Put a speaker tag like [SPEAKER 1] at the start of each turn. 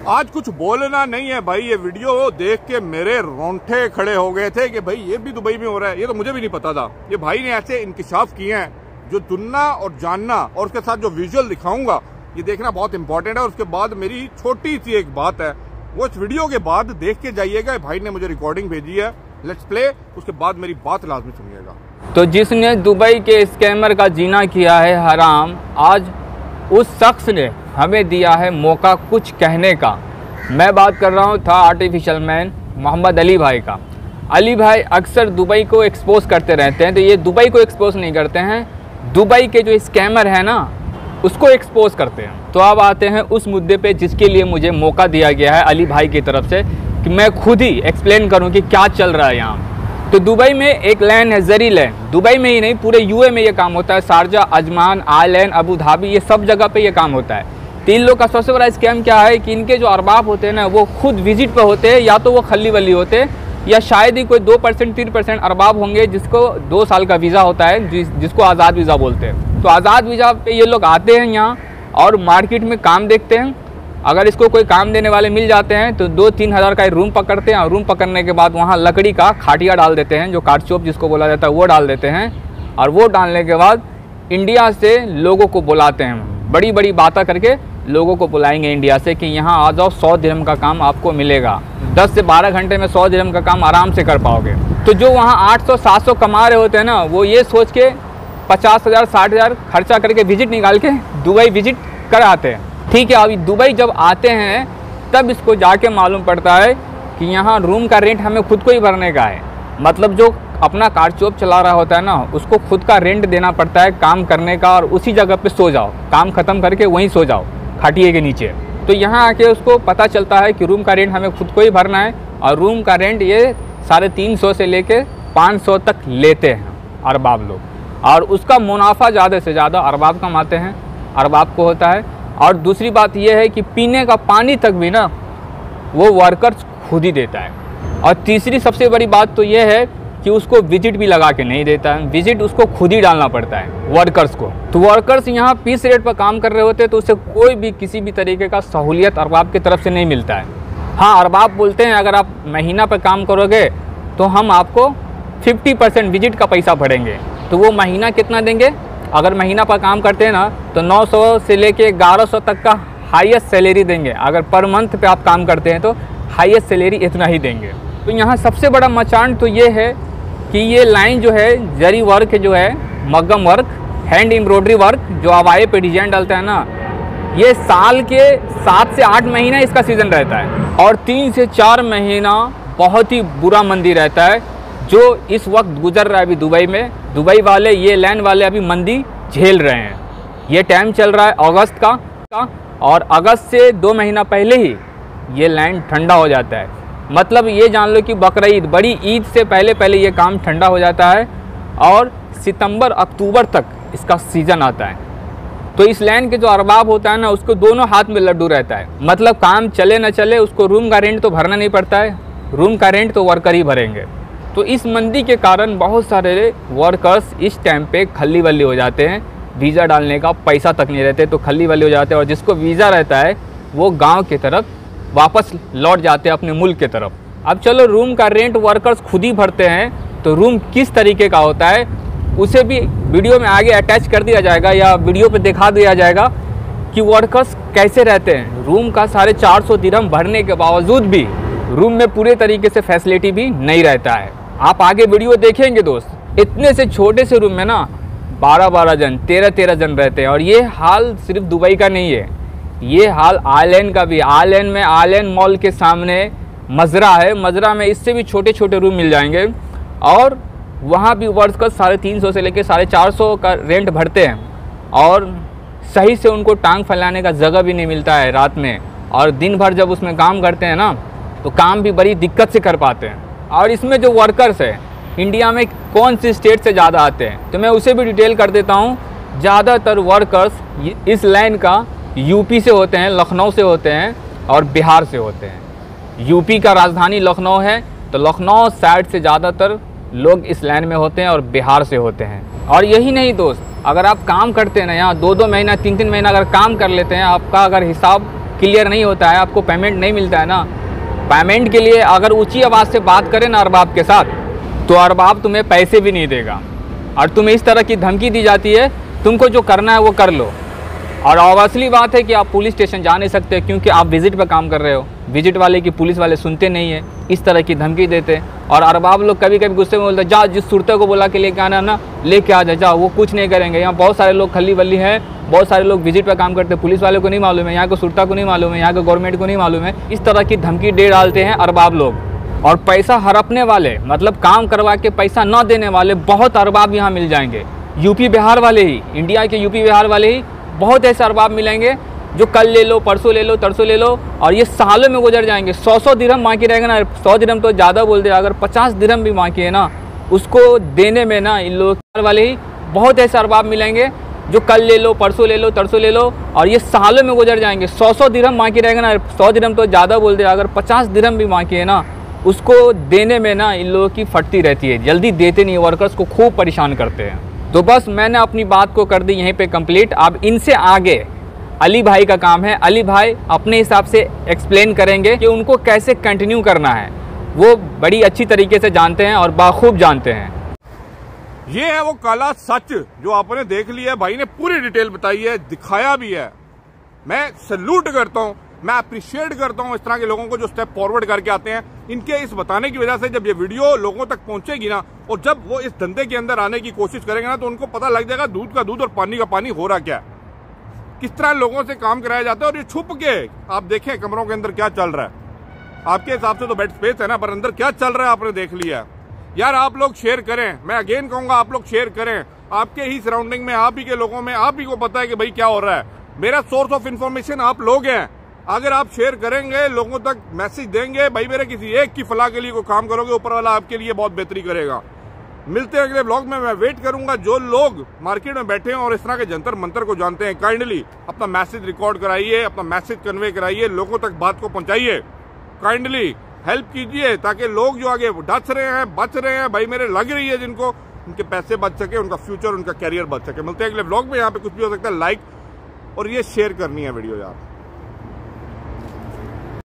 [SPEAKER 1] आज कुछ बोलना नहीं है भाई। ये वीडियो देख के मेरे रोंगटे खड़े हो गए थे कि भाई ये भी दुबई में हो रहा है। ये तो मुझे भी नहीं पता था। ये भाई ने ऐसे इंकिशाफ किए हैं जो सुनना और जानना, और उसके साथ जो विजुअल दिखाऊंगा ये देखना बहुत इंपॉर्टेंट है। और उसके बाद मेरी छोटी सी एक बात है, वो इस वीडियो के बाद देख के जाइएगा। भाई ने मुझे रिकॉर्डिंग भेजी है, लेट्स प्ले। उसके बाद मेरी बात लाजमी सुनिएगा।
[SPEAKER 2] तो जिसने दुबई के स्कैमर का जीना किया है हराम, आज उस शख्स ने हमें दिया है मौका कुछ कहने का। मैं बात कर रहा हूँ था आर्टिफिशियल मैन मोहम्मद अली भाई का। अली भाई अक्सर दुबई को एक्सपोज करते रहते हैं। तो ये दुबई को एक्सपोज नहीं करते हैं, दुबई के जो स्कैमर है ना उसको एक्सपोज करते हैं। तो अब आते हैं उस मुद्दे पे जिसके लिए मुझे मौका दिया गया है अली भाई की तरफ से कि मैं खुद ही एक्सप्लेन करूं कि क्या चल रहा है यहाँ। तो दुबई में एक लैंड है, जरी लैंड। दुबई में ही नहीं, पूरे यूए में ये काम होता है। Sharjah, Ajman, island, Abu Dhabi, ये सब जगह पे ये काम होता है। तो इन लोग का सबसे बड़ा स्कैम क्या है कि इनके जो अरबाब होते हैं ना वो खुद विजिट पे होते हैं, या तो वो खली वली होते हैं, या शायद ही कोई 2% 3% अरबाब होंगे जिसको 2 साल का वीज़ा होता है, जिसको आज़ाद वीज़ा बोलते हैं। तो आज़ाद वीज़ा पे ये लोग आते हैं यहाँ और मार्केट में काम देखते हैं। अगर इसको कोई काम देने वाले मिल जाते हैं तो 2-3 हज़ार का रूम पकड़ते हैं, और रूम पकड़ने के बाद वहाँ लकड़ी का खाटिया डाल देते हैं, जो कारचोप जिसको बोला जाता है वो डाल देते हैं। और वो डालने के बाद इंडिया से लोगों को बुलाते हैं, बड़ी बड़ी बातें करके लोगों को बुलाएंगे इंडिया से कि यहाँ आ जाओ, 100 दिरहम का काम आपको मिलेगा। 10 से 12 घंटे में 100 दिरहम का काम आराम से कर पाओगे। तो जो वहाँ 800-700 कमा रहे होते हैं ना, वो ये सोच के 50,000 60,000 खर्चा करके विजिट निकाल के दुबई विजिट कर आते हैं। ठीक है, अभी दुबई जब आते हैं तब इसको जाके मालूम पड़ता है कि यहाँ रूम का रेंट हमें खुद को ही भरने का है। मतलब जो अपना कारचोप चला रहा होता है ना उसको खुद का रेंट देना पड़ता है काम करने का, और उसी जगह पे सो जाओ, काम ख़त्म करके वहीं सो जाओ खाटिए के नीचे। तो यहाँ आके उसको पता चलता है कि रूम का रेंट हमें खुद को ही भरना है, और रूम का रेंट ये 350 से लेके 500 तक लेते हैं अरबाब लोग। और उसका मुनाफा ज़्यादा से ज़्यादा अरबाब कमाते हैं, अरबाब को होता है। और दूसरी बात यह है कि पीने का पानी तक भी ना वो वर्कर्स खुद ही देता है। और तीसरी सबसे बड़ी बात तो यह है कि उसको विजिट भी लगा के नहीं देता है, विजिट उसको खुद ही डालना पड़ता है वर्कर्स को। तो वर्कर्स यहाँ पीस रेट पर काम कर रहे होते हैं, तो उससे कोई भी किसी भी तरीके का सहूलियत अरबाब की तरफ से नहीं मिलता है। हाँ, अरबाब बोलते हैं अगर आप महीना पर काम करोगे तो हम आपको 50% विजिट का पैसा भरेंगे। तो वो महीना कितना देंगे? अगर महीना पर काम करते हैं ना तो 900 से लेके 1100 तक का हाईएस्ट सैलरी देंगे। अगर पर मंथ पे आप काम करते हैं तो हाईएस्ट सैलरी इतना ही देंगे। तो यहाँ सबसे बड़ा मचान तो ये है कि ये लाइन जो है जरी वर्क जो है, मग्गम वर्क, हैंड एम्ब्रॉयडरी वर्क, जो हवाई पे डिजाइन डालता है ना, ये साल के 7 से 8 महीना इसका सीज़न रहता है, और 3 से 4 महीना बहुत ही बुरा मंदी रहता है जो इस वक्त गुजर रहा है अभी दुबई में। दुबई वाले, ये लैंड वाले अभी मंदी झेल रहे हैं। ये टाइम चल रहा है अगस्त का, और अगस्त से 2 महीना पहले ही ये लैंड ठंडा हो जाता है। मतलब ये जान लो कि बकरीद, बड़ी ईद से पहले ये काम ठंडा हो जाता है, और सितंबर अक्टूबर तक इसका सीज़न आता है। तो इस लैंड के जो अरबाब होता है ना उसको दोनों हाथ में लड्डू रहता है। मतलब काम चले न चले उसको रूम का रेंट तो भरना नहीं पड़ता है, रूम का रेंट तो वर्कर ही भरेंगे। तो इस मंदी के कारण बहुत सारे वर्कर्स इस टाइम पे खल्ली वल्ली हो जाते हैं, वीज़ा डालने का पैसा तक नहीं रहते तो खल्ली वल्ली हो जाते हैं। और जिसको वीज़ा रहता है वो गांव की तरफ वापस लौट जाते हैं, अपने मुल्क की तरफ। अब चलो, रूम का रेंट वर्कर्स खुद ही भरते हैं, तो रूम किस तरीके का होता है उसे भी वीडियो में आगे अटैच कर दिया जाएगा, या वीडियो पे दिखा दिया जाएगा कि वर्कर्स कैसे रहते हैं। रूम का 450 दिरहम भरने के बावजूद भी रूम में पूरे तरीके से फैसिलिटी भी नहीं रहता है। आप आगे वीडियो देखेंगे दोस्त। इतने से छोटे से रूम में ना 12-12 जन, 13-13 जन रहते हैं। और ये हाल सिर्फ दुबई का नहीं है, ये हाल आइलैंड का भी। आइलैंड में, आइलैंड मॉल के सामने मजरा है, मजरा में इससे भी छोटे छोटे रूम मिल जाएंगे, और वहाँ भी वर्कर्स 350 से लेकर 450 का रेंट भरते हैं, और सही से उनको टांग फैलाने का जगह भी नहीं मिलता है रात में। और दिन भर जब उसमें काम करते हैं ना तो काम भी बड़ी दिक्कत से कर पाते हैं। और इसमें जो वर्कर्स है इंडिया में कौन सी स्टेट से ज़्यादा आते हैं तो मैं उसे भी डिटेल कर देता हूँ। ज़्यादातर वर्कर्स इस लाइन का यूपी से होते हैं, लखनऊ से होते हैं, और बिहार से होते हैं। यूपी का राजधानी लखनऊ है, तो लखनऊ साइड से ज़्यादातर लोग इस लाइन में होते हैं, और बिहार से होते हैं। और यही नहीं दोस्त, अगर आप काम करते हैं ना यहाँ 2-2 महीना 3-3 महीना अगर काम कर लेते हैं, आपका अगर हिसाब क्लियर नहीं होता है, आपको पेमेंट नहीं मिलता है ना। पेमेंट के लिए अगर ऊंची आवाज़ से बात करें ना अरबाब के साथ, तो अरबाब तुम्हें पैसे भी नहीं देगा। और तुम्हें इस तरह की धमकी दी जाती है, तुमको जो करना है वो कर लो। और ऑब्वियसली बात है कि आप पुलिस स्टेशन जा नहीं सकते, क्योंकि आप विजिट पर काम कर रहे हो। विजिट वाले की पुलिस वाले सुनते नहीं है, इस तरह की धमकी देते। और अरबाब लोग कभी कभी गुस्से में बोलते, जा जिस सुरते को बोला के लेके आना ना, लेके आ जा, वो कुछ नहीं करेंगे। यहाँ बहुत सारे लोग खली बल्ली हैं, बहुत सारे लोग विजिट पर काम करते हैं, पुलिस वाले को नहीं मालूम है, यहाँ के सुरता को नहीं मालूम है, यहाँ के गवर्नमेंट को नहीं मालूम है। इस तरह की धमकी दे डालते हैं अरबाब लोग। और पैसा हड़पने वाले, मतलब काम करवा के पैसा न देने वाले बहुत अरबाब यहाँ मिल जाएंगे। यूपी बिहार वाले ही, इंडिया के यूपी बिहार वाले ही बहुत ऐसे अरबाब मिलेंगे जो कल ले लो, परसों ले लो, तरसों ले लो, और ये सालों में गुजर जाएंगे। 100 दिरहम बाकी रहेगा ना, 100 दिरहम तो ज़्यादा बोल दे, अगर 50 दिरहम भी बाकी है ना, उसको देने में ना इन लोग वाले ही बहुत ऐसे अरबाब मिलेंगे जो कल ले लो, परसों ले लो, तरसों ले लो, और ये सालों में गुजर जाएंगे। 100 दिरहम बाकी रहेगा ना, 100 दिरहम तो ज़्यादा बोल दे, अगर 50 दिरहम भी बाकी है ना, उसको देने में ना इन लोगों की फटती रहती है, जल्दी देते नहीं, वर्कर्स को खूब परेशान करते हैं। तो बस मैंने अपनी बात को कर दी यहीं पे कंप्लीट। अब इनसे आगे अली भाई का काम है। अली भाई अपने हिसाब से एक्सप्लेन करेंगे कि उनको कैसे कंटिन्यू करना है, वो बड़ी अच्छी तरीके से जानते हैं और बाखूब जानते हैं।
[SPEAKER 1] ये है वो काला सच जो आपने देख लिया है। भाई ने पूरी डिटेल बताई है, दिखाया भी है। मैं सैल्यूट करता हूँ, मैं अप्रिशिएट करता हूँ इस तरह के लोगों को जो स्टेप फॉरवर्ड करके आते हैं। इनके इस बताने की वजह से जब ये वीडियो लोगों तक पहुंचेगी ना, और जब वो इस धंधे के अंदर आने की कोशिश करेंगे ना, तो उनको पता लग जाएगा दूध का दूध और पानी का पानी हो रहा क्या है, किस तरह लोगों से काम कराया जाता है। और ये छुप के आप देखें कमरों के अंदर क्या चल रहा है। आपके हिसाब से तो बेड स्पेस है ना, पर अंदर क्या चल रहा है आपने देख लिया यार। आप लोग शेयर करें, मैं अगेन कहूंगा आप लोग शेयर करें। आपके ही सराउंडिंग में, आप ही के लोगों में, आप ही को पता है कि भाई क्या हो रहा है। मेरा सोर्स ऑफ इंफॉर्मेशन आप लोग हैं। अगर आप शेयर करेंगे, लोगों तक मैसेज देंगे, भाई मेरे किसी एक की फलाह के लिए कोई काम करोगे, ऊपर वाला आपके लिए बहुत बेहतरी करेगा। मिलते हैं अगले ब्लॉग में। मैं वेट करूंगा। जो लोग मार्केट में बैठे हैं और इस तरह के जंतर मंतर को जानते हैं, काइंडली अपना मैसेज रिकॉर्ड कराइए, अपना मैसेज कन्वे कराइए, लोगों तक बात को पहुंचाइए। काइंडली हेल्प कीजिए ताकि लोग जो आगे डच रहे हैं, बच रहे हैं, भाई मेरे लग रही है जिनको, उनके पैसे बच सके, उनका फ्यूचर, उनका कैरियर बच सके। मिलते हैं अगले ब्लॉग में। यहाँ पे कुछ भी हो सकता है, लाइक और ये शेयर करनी है वीडियो यार।